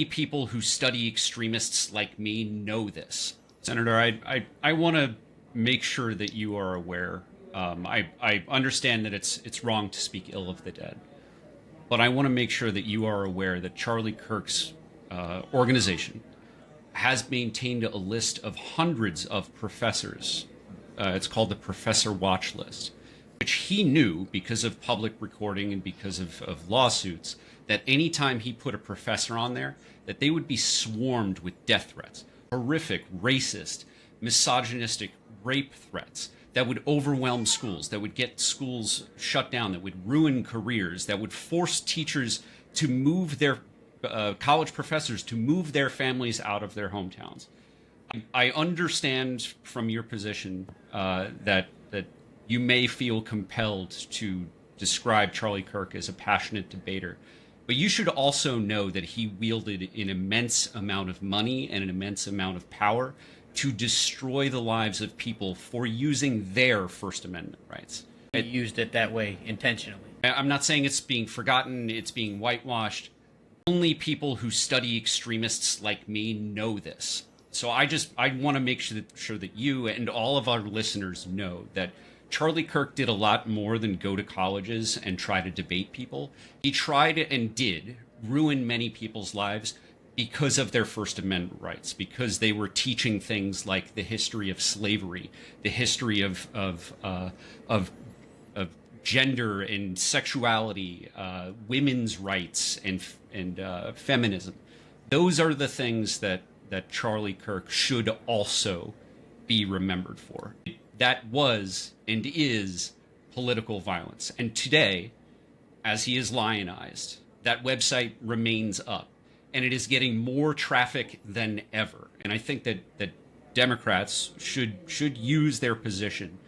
Only people who study extremists like me know this. Senator, I want to make sure that you are aware. I understand that it's wrong to speak ill of the dead, but I want to make sure that you are aware that Charlie Kirk's organization has maintained a list of hundreds of professors. It's called the Professor Watch List, which he knew because of public recording and because of lawsuits, that anytime he put a professor on there, that they would be swarmed with death threats, horrific, racist, misogynistic rape threats that would overwhelm schools, that would get schools shut down, that would ruin careers, that would force teachers to move their college professors to move their families out of their hometowns. I understand from your position that you may feel compelled to describe Charlie Kirk as a passionate debater, but you should also know that he wielded an immense amount of money and an immense amount of power to destroy the lives of people for using their First Amendment rights. He used it that way intentionally. I'm not saying it's being forgotten, it's being whitewashed. Only people who study extremists like me know this. So I want to make sure that you and all of our listeners know that Charlie Kirk did a lot more than go to colleges and try to debate people. He tried and did ruin many people's lives because of their First Amendment rights, because they were teaching things like the history of slavery, the history of gender and sexuality, women's rights and feminism. Those are the things that Charlie Kirk should also be remembered for. That was and is political violence. And today, as he is lionized, that website remains up, and it is getting more traffic than ever. And I think that Democrats should use their position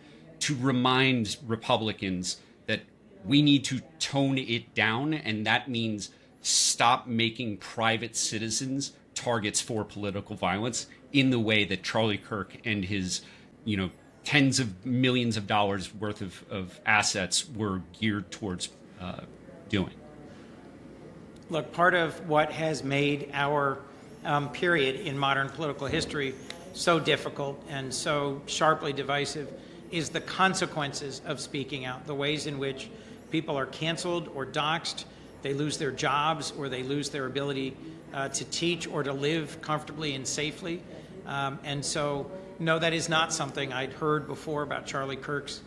to remind Republicans that we need to tone it down, and that means stop making private citizens targets for political violence in the way that Charlie Kirk and his, tens of millions of dollars worth of assets were geared towards doing. Look, part of what has made our period in modern political history so difficult and so sharply divisive is the consequences of speaking out, the ways in which people are canceled or doxxed, they lose their jobs, or they lose their ability to teach or to live comfortably and safely. And so, no, that is not something I'd heard before about Charlie Kirk's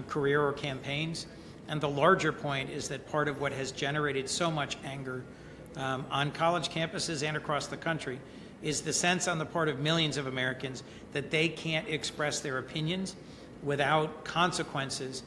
career or campaigns. And the larger point is that part of what has generated so much anger on college campuses and across the country is the sense on the part of millions of Americans that they can't express their opinions without consequences